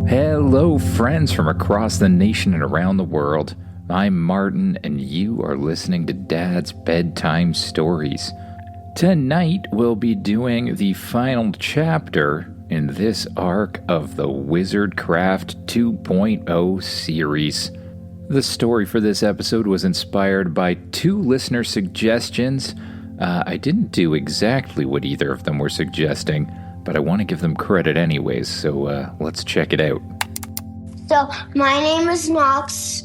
Hello, friends from across the nation and around the world. I'm Martin, and you are listening to Dad's Bedtime Stories. Tonight, we'll be doing the final chapter in this arc of the Wizardcraft 2.0 series. The story for this episode was inspired by 2 listener suggestions. I didn't do exactly what either of them were suggesting, but I want to give them credit anyways, so let's check it out. So, my name is Knox.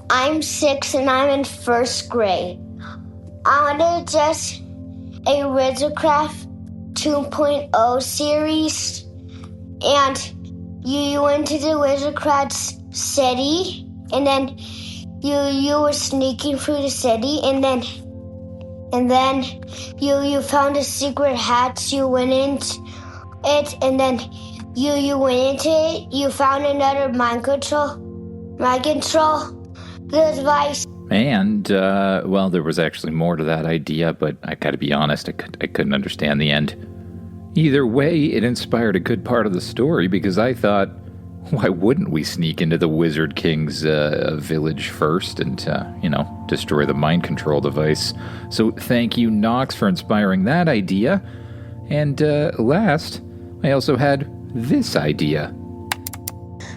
I'm 6 and I'm in 1st grade. I want to just a Wizardcraft 2.0 series, and you went to the Wizardcraft city, and then you were sneaking through the city, and then you found a secret hatch. You went into it, and then you went into it. You found another mind control device. And, well, there was actually more to that idea, but I gotta be honest, I couldn't understand the end. Either way, it inspired a good part of the story, because I thought, why wouldn't we sneak into the Wizard King's village first and, destroy the mind control device? So thank you, Knox, for inspiring that idea. And last, I also had this idea.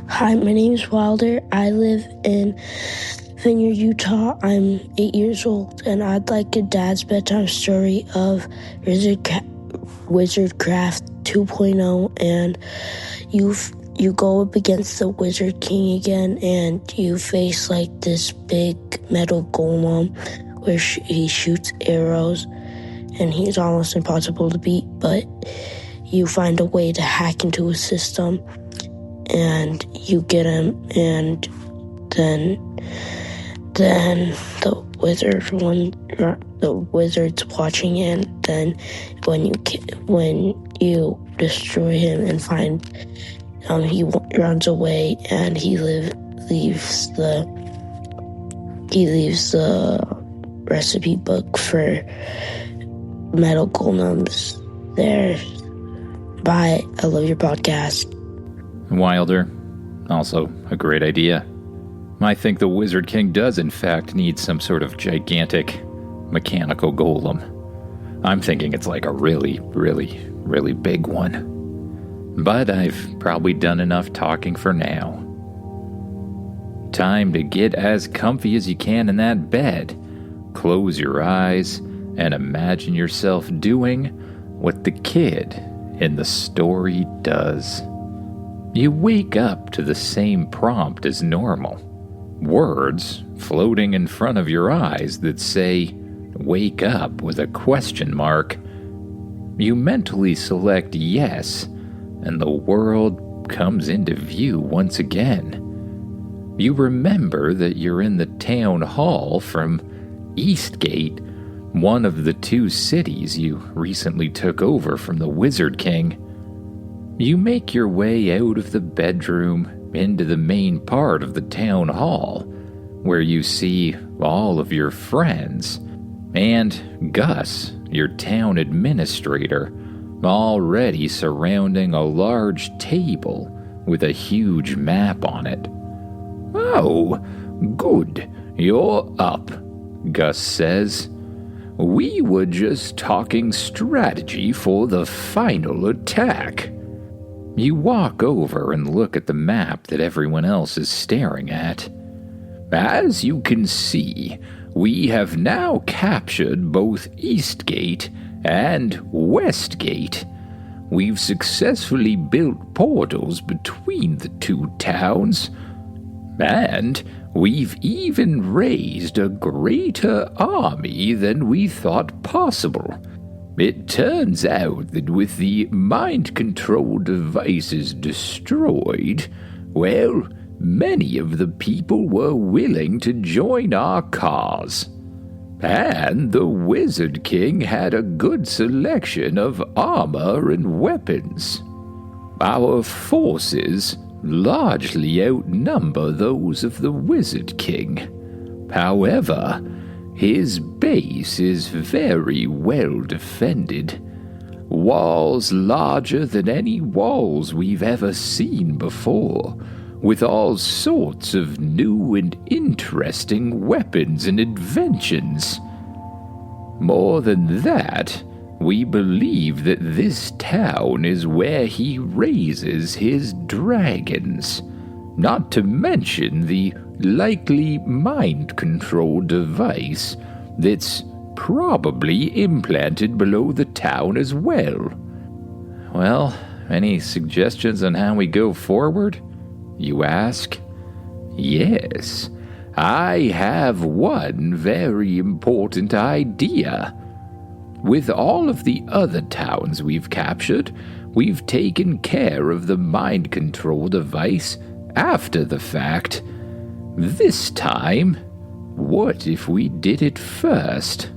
Hi, my name is Wilder. I live in Vineyard, Utah. I'm 8 years old, and I'd like a Dad's Bedtime Story of Wizardcraft 2.0, and you go up against the Wizard King again, and you face like this big metal golem where he shoots arrows, and he's almost impossible to beat, but you find a way to hack into his system, and you get him, and then the wizard's watching, and then when you destroy him and find he runs away, and he leaves the recipe book for metal golems there. Bye. I love your podcast. Wilder, also a great idea. I think the Wizard King does, in fact, need some sort of gigantic mechanical golem. I'm thinking it's like a really, really, really big one. But I've probably done enough talking for now. Time to get as comfy as you can in that bed. Close your eyes and imagine yourself doing what the kid in the story does. You wake up to the same prompt as normal. Words floating in front of your eyes that say, "Wake up," with a question mark. You mentally select yes, and the world comes into view once again. You remember that you're in the town hall from Eastgate, one of the 2 cities you recently took over from the Wizard King. You make your way out of the bedroom into the main part of the town hall, where you see all of your friends, and Gus, your town administrator, already surrounding a large table with a huge map on it. "Oh, good, you're up," Gus says. "We were just talking strategy for the final attack." You walk over and look at the map that everyone else is staring at. "As you can see, we have now captured both Eastgate and Westgate. We've successfully built portals between the 2 towns, and we've even raised a greater army than we thought possible. It turns out that with the mind control devices destroyed, well, many of the people were willing to join our cause. And the Wizard King had a good selection of armor and weapons. Our forces largely outnumber those of the Wizard King. However, his base is very well defended. walls larger than any walls we've ever seen before, with all sorts of new and interesting weapons and inventions. More than that, we believe that this town is where he raises his dragons, not to mention the likely mind control device that's probably implanted below the town as well. Well, any suggestions on how we go forward, you ask? Yes, I have one very important idea. With all of the other towns we've captured, we've taken care of the mind control device after the fact. This time, what if we did it first?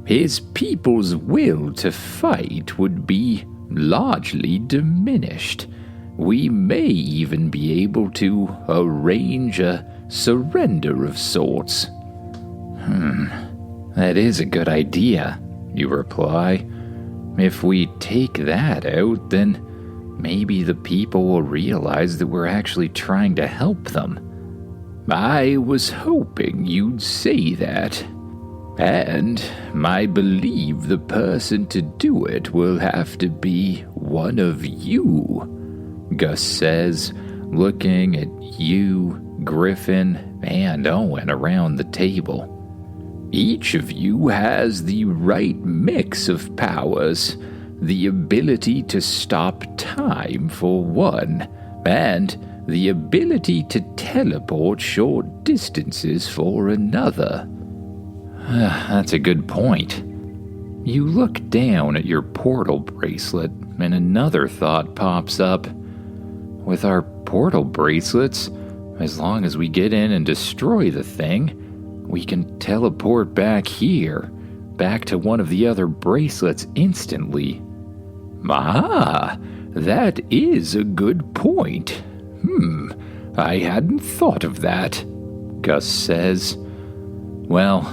His people's will to fight would be largely diminished. We may even be able to arrange a surrender of sorts. That is a good idea, you reply. If we take that out, then maybe the people will realize that we're actually trying to help them. I was hoping you'd say that. And I believe the person to do it will have to be one of you, Gus says, looking at you, Griffin, and Owen around the table. Each of you has the right mix of powers, the ability to stop time for one, and the ability to teleport short distances for another. That's a good point. You look down at your portal bracelet, and another thought pops up. With our portal bracelets, as long as we get in and destroy the thing, we can teleport back here, back to one of the other bracelets instantly. That is a good point. I hadn't thought of that, Gus says. Well,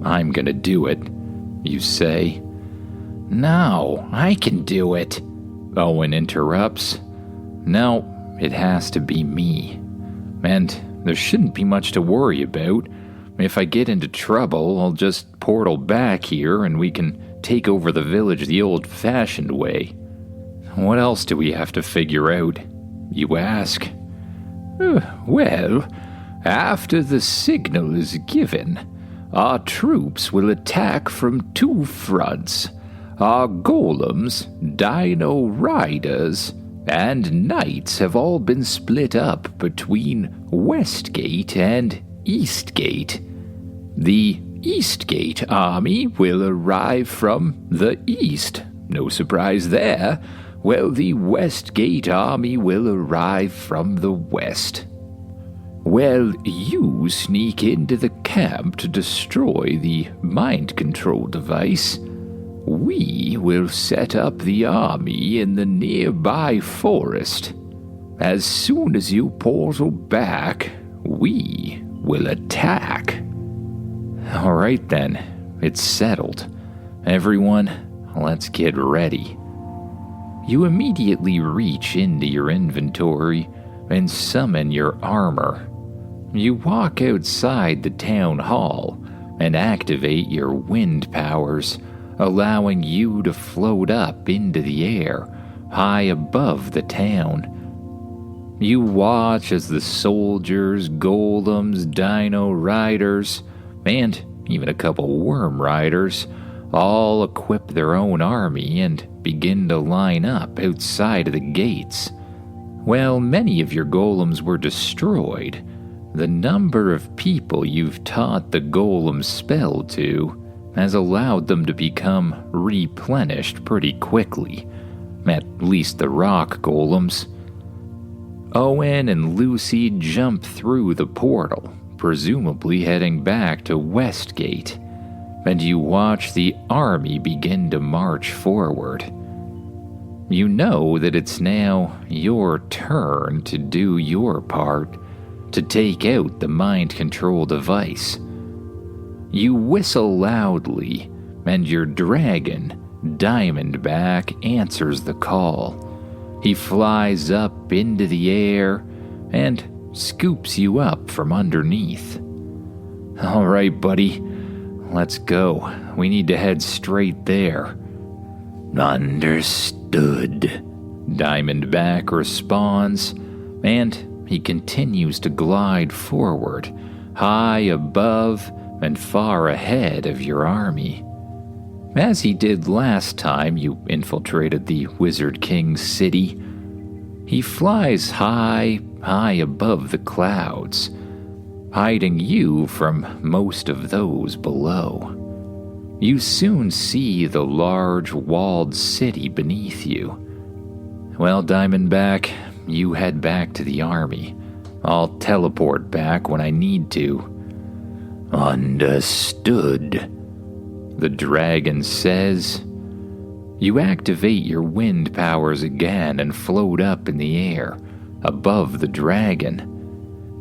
I'm gonna do it, you say. No, I can do it, Owen interrupts. No, it has to be me. And there shouldn't be much to worry about. If I get into trouble, I'll just portal back here and we can take over the village the old-fashioned way. What else do we have to figure out, you ask? Well, after the signal is given, our troops will attack from two fronts. Our golems, dino riders, and knights have all been split up between Westgate and Eastgate. The Eastgate army will arrive from the east. No surprise there. Well, the Westgate army will arrive from the west. Well, you sneak into the camp to destroy the mind control device. We will set up the army in the nearby forest. As soon as you portal back, we will attack. All right then, it's settled. Everyone, let's get ready. You immediately reach into your inventory and summon your armor. You walk outside the town hall and activate your wind powers, allowing you to float up into the air, high above the town. You watch as the soldiers, golems, dino riders, and even a couple worm riders all equip their own army and begin to line up outside of the gates. While many of your golems were destroyed, the number of people you've taught the golem spell to has allowed them to become replenished pretty quickly, at least the rock golems. Owen and Lucy jump through the portal, presumably heading back to Westgate, and you watch the army begin to march forward. You know that it's now your turn to do your part, to take out the mind control device. You whistle loudly, and your dragon, Diamondback answers the call. He flies up into the air and scoops you up from underneath. "All right, buddy, let's go. We need to head straight there." "Understood," Diamondback responds, and he continues to glide forward, high above and far ahead of your army. As he did last time you infiltrated the Wizard King's city, he flies high above the clouds, hiding you from most of those below. You soon see the large walled city beneath you. Well, Diamondback, you head back to the army. I'll teleport back when I need to. "Understood," the dragon says. You activate your wind powers again and float up in the air, above the dragon.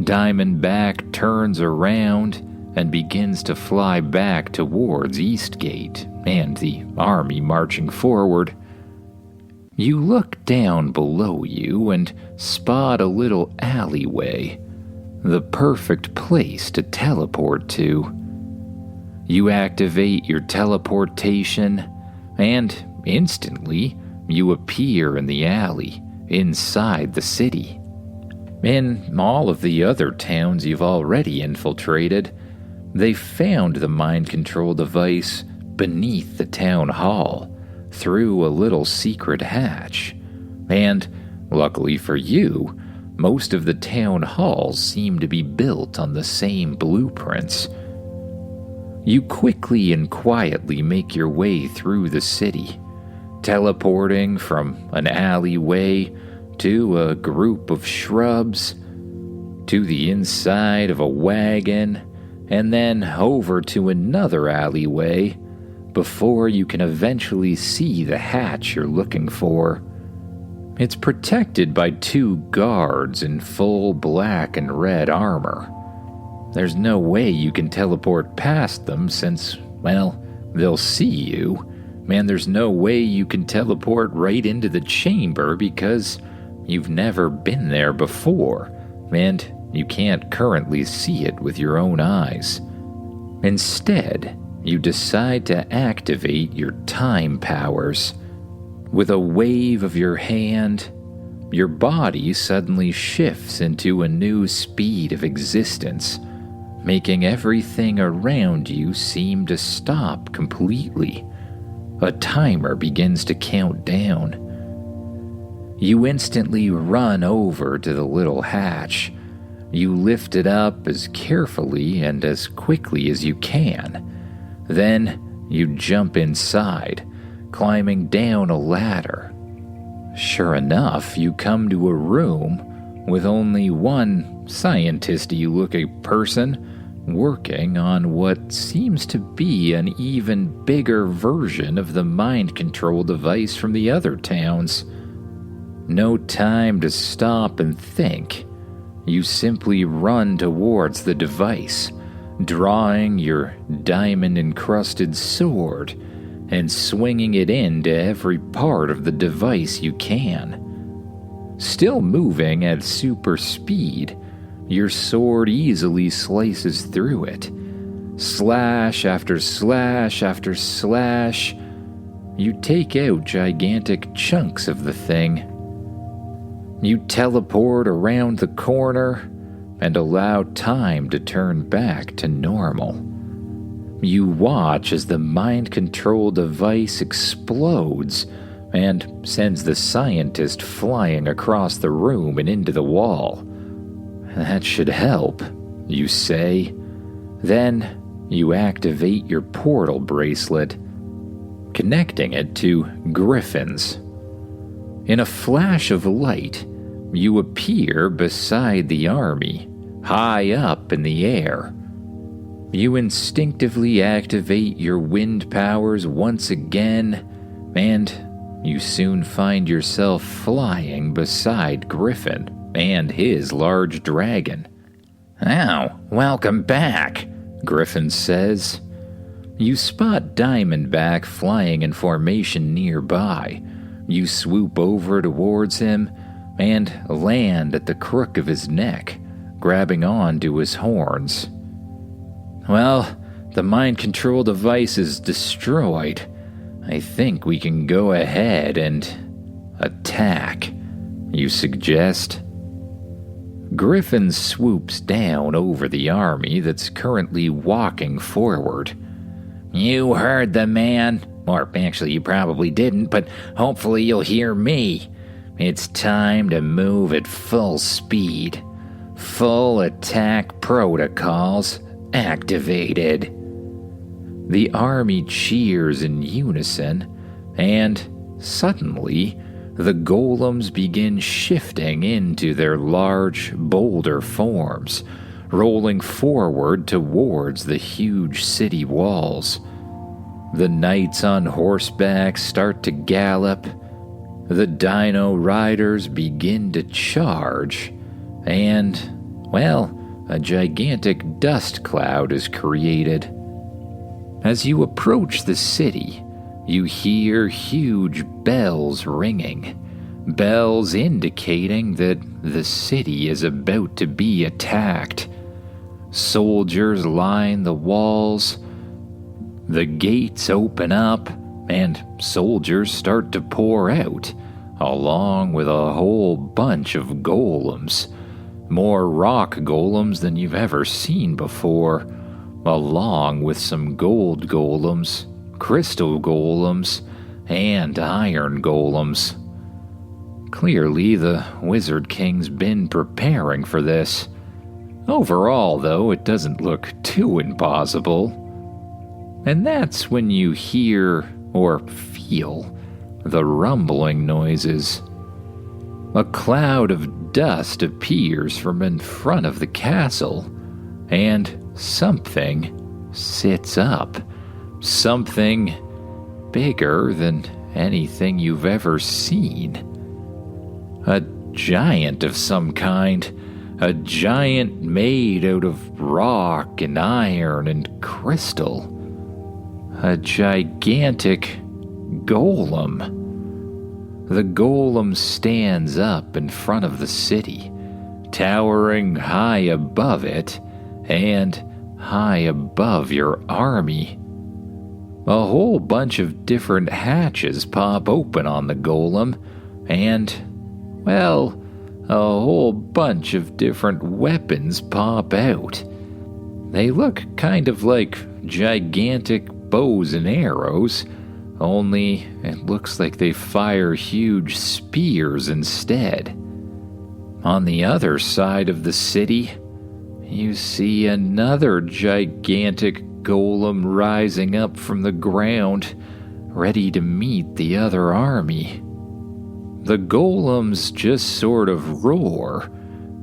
Diamondback turns around and begins to fly back towards Eastgate and the army marching forward. You look down below you and spot a little alleyway, the perfect place to teleport to. You activate your teleportation, and instantly you appear in the alley inside the city. In all of the other towns you've already infiltrated, they found the mind control device beneath the town hall, through a little secret hatch. And, luckily for you, most of the town halls seem to be built on the same blueprints. You quickly and quietly make your way through the city, teleporting from an alleyway to a group of shrubs, to the inside of a wagon, and then over to another alleyway before you can eventually see the hatch you're looking for. It's protected by 2 guards in full black and red armor. There's no way you can teleport past them since, well, they'll see you, and there's no way you can teleport right into the chamber because you've never been there before, and you can't currently see it with your own eyes. Instead, you decide to activate your time powers. With a wave of your hand, your body suddenly shifts into a new speed of existence, making everything around you seem to stop completely. A timer begins to count down. You instantly run over to the little hatch. You lift it up as carefully and as quickly as you can. Then you jump inside, climbing down a ladder. Sure enough, you come to a room with only one scientist-y-looking person working on what seems to be an even bigger version of the mind control device from the other towns. No time to stop and think. You simply run towards the device, drawing your diamond-encrusted sword and swinging it into every part of the device you can. Still moving at super speed, your sword easily slices through it. Slash after slash after slash, you take out gigantic chunks of the thing. You teleport around the corner and allow time to turn back to normal. You watch as the mind control device explodes and sends the scientist flying across the room and into the wall. That should help, you say. Then you activate your portal bracelet, connecting it to Griffin's. In a flash of light, you appear beside the army, high up in the air. You instinctively activate your wind powers once again, and you soon find yourself flying beside Griffin and his large dragon. "Oh, welcome back," Griffin says. You spot Diamondback flying in formation nearby. You swoop over towards him and land at the crook of his neck, grabbing onto his horns. Well, the mind control device is destroyed. I think we can go ahead and attack, you suggest. Griffin swoops down over the army that's currently walking forward. You heard the man. Or actually, you probably didn't, but hopefully you'll hear me. It's time to move at full speed. Full attack protocols activated. The army cheers in unison, and suddenly, the golems begin shifting into their large boulder forms, rolling forward towards the huge city walls. The knights on horseback start to gallop. The dino riders begin to charge, and, well, a gigantic dust cloud is created. As you approach the city, you hear huge bells ringing, bells indicating that the city is about to be attacked. Soldiers line the walls. The gates open up, and soldiers start to pour out, along with a whole bunch of golems. More rock golems than you've ever seen before, along with some gold golems, crystal golems, and iron golems. Clearly, the Wizard King's been preparing for this. Overall, though, it doesn't look too impossible. And that's when you hear, or feel, the rumbling noises. A cloud of dust appears from in front of the castle, and something sits up. Something bigger than anything you've ever seen. A giant of some kind. A giant made out of rock and iron and crystal. A gigantic golem. The golem stands up in front of the city, towering high above it and high above your army. A whole bunch of different hatches pop open on the golem, and, well, a whole bunch of different weapons pop out. They look kind of like gigantic bows and arrows, only it looks like they fire huge spears instead. On the other side of the city, you see another gigantic golem rising up from the ground, ready to meet the other army. The golems just sort of roar,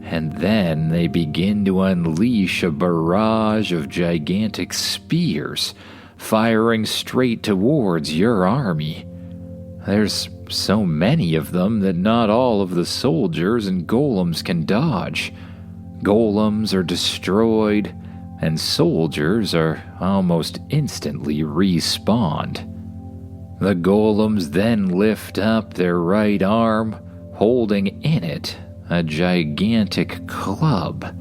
and then they begin to unleash a barrage of gigantic spears, firing straight towards your army. There's so many of them that not all of the soldiers and golems can dodge. Golems are destroyed, and soldiers are almost instantly respawned. The golems then lift up their right arm, holding in it a gigantic club.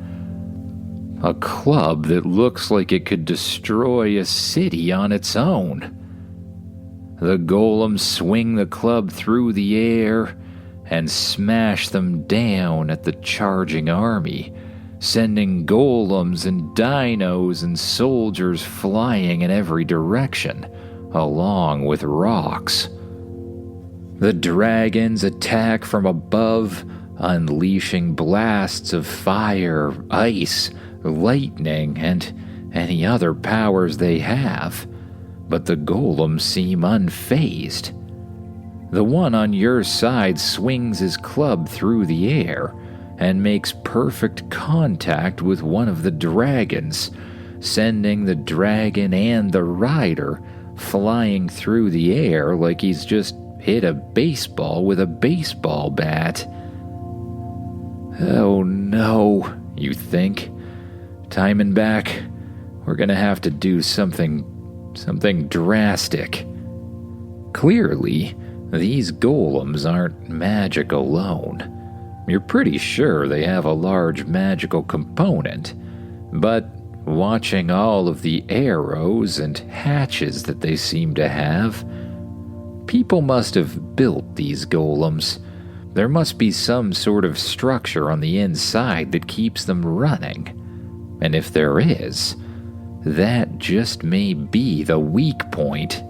A club that looks like it could destroy a city on its own. The golems swing the club through the air and smash them down at the charging army, sending golems and dinos and soldiers flying in every direction, along with rocks. The dragons attack from above, unleashing blasts of fire, ice, lightning, and any other powers they have, but the golems seem unfazed. The one on your side swings his club through the air and makes perfect contact with one of the dragons, sending the dragon and the rider flying through the air like he's just hit a baseball with a baseball bat. Oh no, you think. Diamondback, we're gonna have to do something something drastic. Clearly, these golems aren't magic alone. You're pretty sure they have a large magical component, but watching all of the arrows and hatches that they seem to have, people must have built these golems. There must be some sort of structure on the inside that keeps them running. And if there is, that just may be the weak point.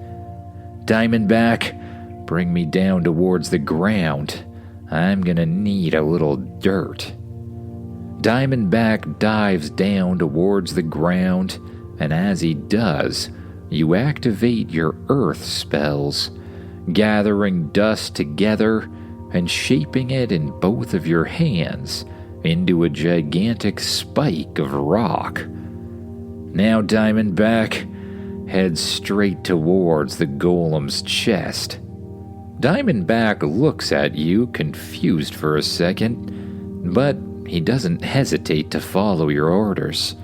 Diamondback, bring me down towards the ground. I'm gonna need a little dirt. Diamondback dives down towards the ground, and as he does, you activate your earth spells, gathering dust together and shaping it in both of your hands into a gigantic spike of rock. Now, Diamondback, head straight towards the golem's chest. Diamondback looks at you, confused for a second, but he doesn't hesitate to follow your orders.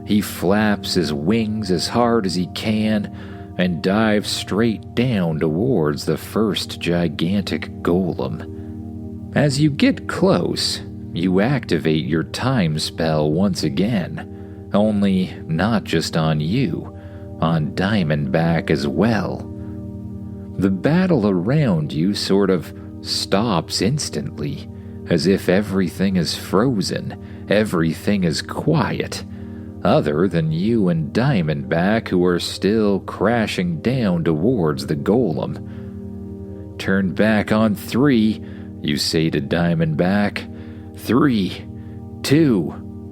He flaps his wings as hard as he can and dives straight down towards the first gigantic golem. As you get close, you activate your time spell once again, only not just on you, on Diamondback as well. The battle around you sort of stops instantly, as if everything is frozen, everything is quiet, other than you and Diamondback, who are still crashing down towards the golem. Turn back on 3, you say to Diamondback. 3, 2,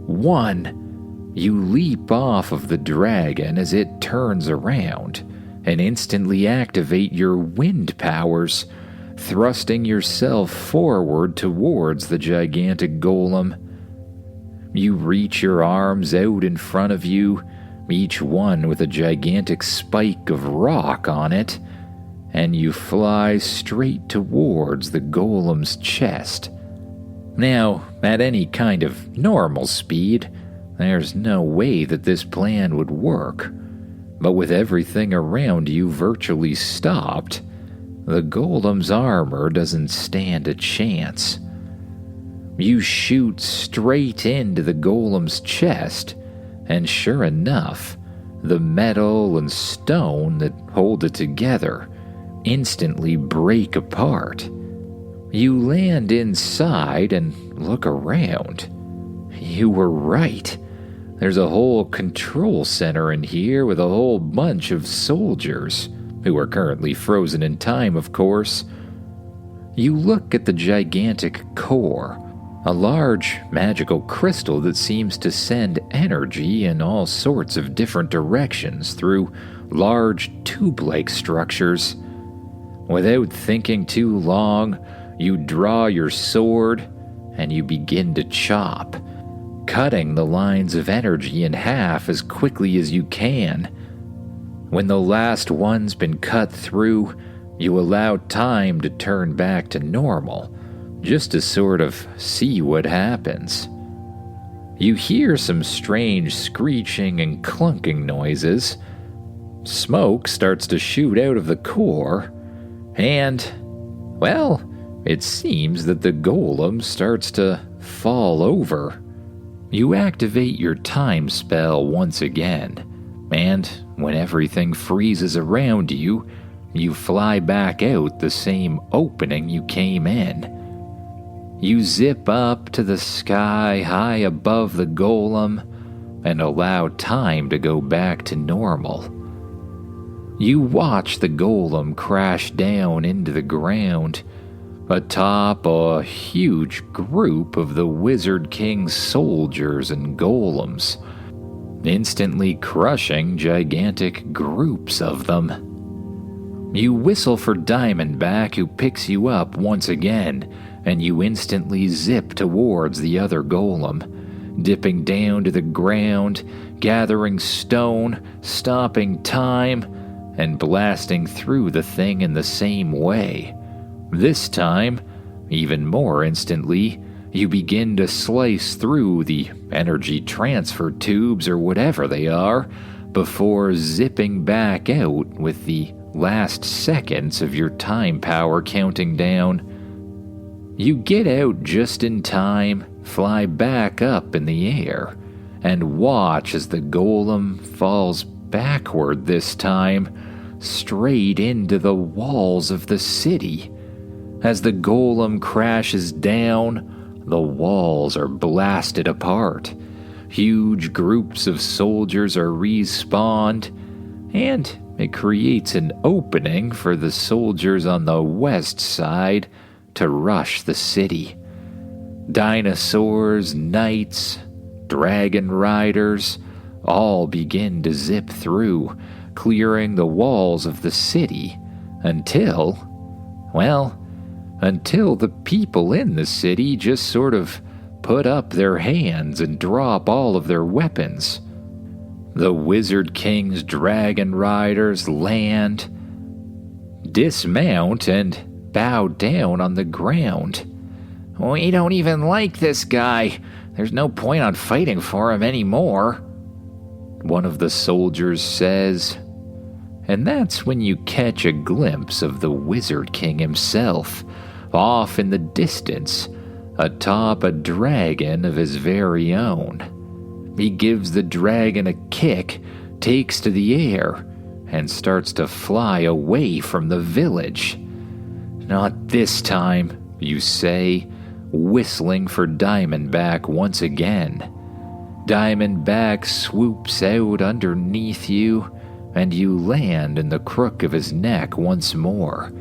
1. You leap off of the dragon as it turns around, and instantly activate your wind powers, thrusting yourself forward towards the gigantic golem. You reach your arms out in front of you, each one with a gigantic spike of rock on it, and you fly straight towards the golem's chest. Now, at any kind of normal speed, there's no way that this plan would work. But with everything around you virtually stopped, the golem's armor doesn't stand a chance. You shoot straight into the golem's chest, and sure enough, the metal and stone that hold it together instantly break apart. You land inside and look around. You were right. There's a whole control center in here with a whole bunch of soldiers, who are currently frozen in time, of course. You look at the gigantic core, a large magical crystal that seems to send energy in all sorts of different directions through large tube-like structures. Without thinking too long, you draw your sword and you begin to chop, cutting the lines of energy in half as quickly as you can. When the last one's been cut through, you allow time to turn back to normal, just to sort of see what happens. You hear some strange screeching and clunking noises. Smoke starts to shoot out of the core, and, well, it seems that the golem starts to fall over. You activate your time spell once again, and when everything freezes around you, you fly back out the same opening you came in. You zip up to the sky high above the golem and allow time to go back to normal. You watch the golem crash down into the ground atop a huge group of the Wizard King's soldiers and golems, instantly crushing gigantic groups of them. You whistle for Diamondback, who picks you up once again, and you instantly zip towards the other golem, dipping down to the ground, gathering stone, stopping time, and blasting through the thing in the same way. This time, even more instantly, you begin to slice through the energy transfer tubes or whatever they are, before zipping back out with the last seconds of your time power counting down. You get out just in time, fly back up in the air, and watch as the golem falls backward this time, straight into the walls of the city. As the golem crashes down, the walls are blasted apart. Huge groups of soldiers are respawned, and it creates an opening for the soldiers on the west side to rush the city. Dinosaurs, knights, dragon riders all begin to zip through, clearing the walls of the city until the people in the city just sort of put up their hands and drop all of their weapons. The Wizard King's dragon riders land, dismount, and bow down on the ground. "We don't even like this guy. There's no point on fighting for him anymore," one of the soldiers says. And that's when you catch a glimpse of the Wizard King himself, off in the distance, atop a dragon of his very own. He gives the dragon a kick, takes to the air, and starts to fly away from the village. "Not this time," you say, whistling for Diamondback once again. Diamondback swoops out underneath you, and you land in the crook of his neck once more.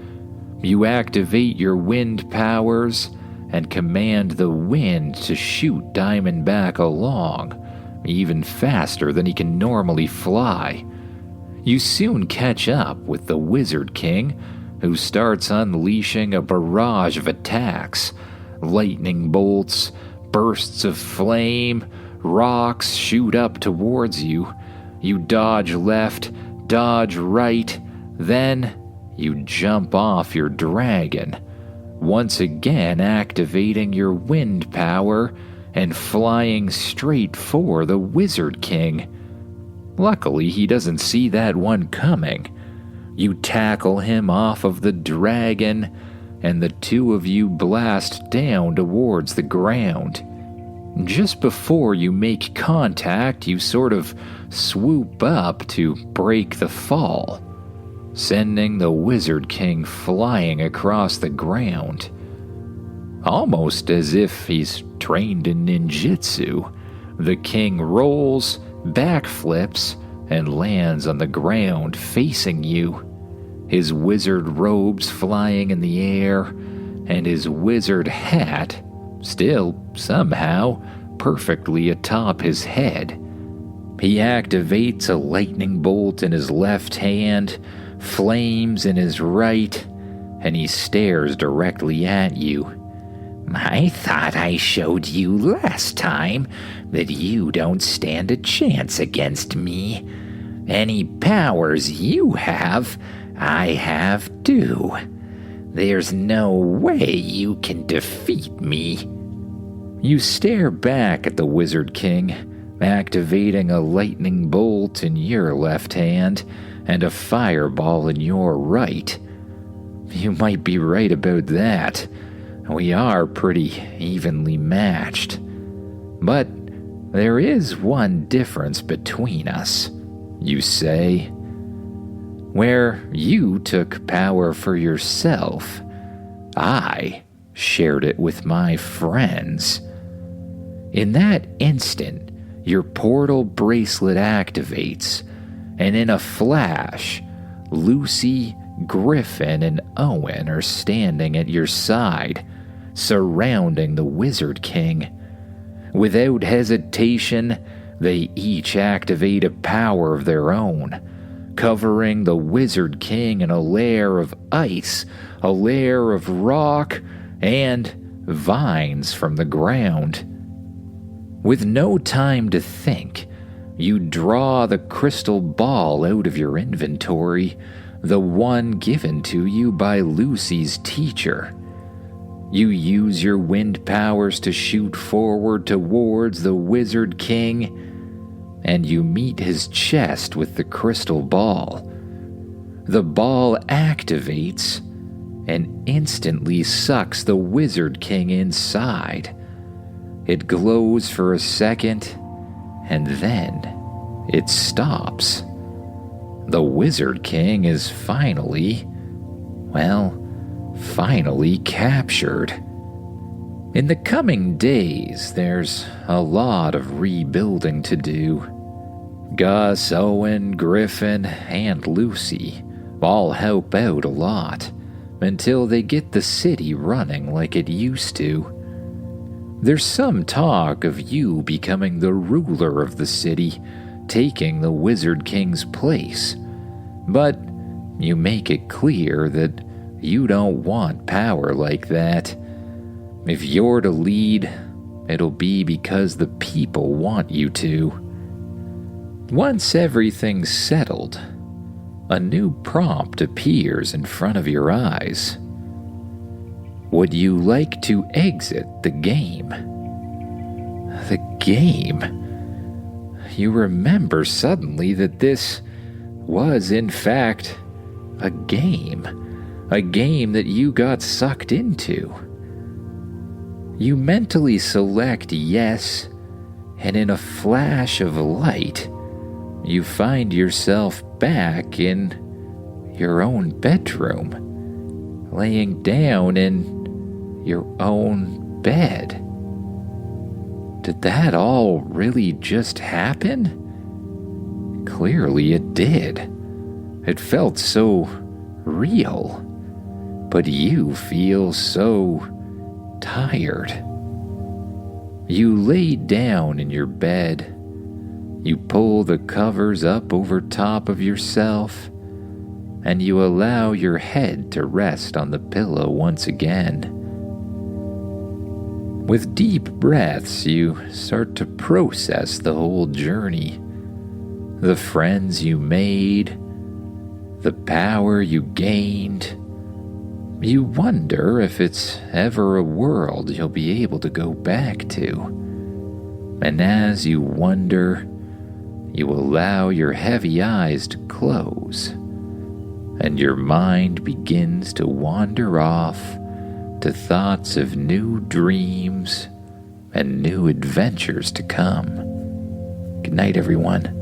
You activate your wind powers and command the wind to shoot Diamondback along, even faster than he can normally fly. You soon catch up with the Wizard King, who starts unleashing a barrage of attacks. Lightning bolts, bursts of flame, rocks shoot up towards you. You dodge left, dodge right, then you jump off your dragon, once again activating your wind power and flying straight for the Wizard King. Luckily, he doesn't see that one coming. You tackle him off of the dragon, and the two of you blast down towards the ground. Just before you make contact, you sort of swoop up to break the fall, sending the Wizard King flying across the ground. Almost as if he's trained in ninjutsu, the king rolls, backflips, and lands on the ground facing you, his wizard robes flying in the air, and his wizard hat still, somehow, perfectly atop his head. He activates a lightning bolt in his left hand, flames in his right, and he stares directly at you. "I thought I showed you last time that you don't stand a chance against me. Any powers you have, I have too. There's no way you can defeat me." You stare back at the Wizard King, activating a lightning bolt in your left hand and a fireball in your right. You might be right about that. We are pretty evenly matched. But there is one difference between us, you say. Where you took power for yourself, I shared it with my friends. In that instant, your portal bracelet activates, and in a flash, Lucy, Griffin, and Owen are standing at your side, surrounding the Wizard King. Without hesitation, they each activate a power of their own, covering the Wizard King in a layer of ice, a layer of rock, and vines from the ground. With no time to think, you draw the crystal ball out of your inventory, the one given to you by Lucy's teacher. You use your wind powers to shoot forward towards the Wizard King, and you meet his chest with the crystal ball. The ball activates and instantly sucks the Wizard King inside. It glows for a second, and then it stops. The Wizard King is finally captured. In the coming days, there's a lot of rebuilding to do. Gus, Owen, Griffin, and Lucy all help out a lot until they get the city running like it used to. There's some talk of you becoming the ruler of the city, taking the Wizard King's place, but you make it clear that you don't want power like that. If you're to lead, it'll be because the people want you to. Once everything's settled, a new prompt appears in front of your eyes. Would you like to exit the game? The game? You remember suddenly that this was, in fact, a game that you got sucked into. You mentally select yes, and in a flash of light, you find yourself back in your own bedroom, laying down in your own bed. Did that all really just happen? Clearly it did. It felt so real, but you feel so tired. You lay down in your bed. You pull the covers up over top of yourself, and you allow your head to rest on the pillow once again. With deep breaths, you start to process the whole journey. The friends you made, the power you gained. You wonder if it's ever a world you'll be able to go back to. And as you wonder, you allow your heavy eyes to close, and your mind begins to wander off to thoughts of new dreams and new adventures to come. Good night, everyone.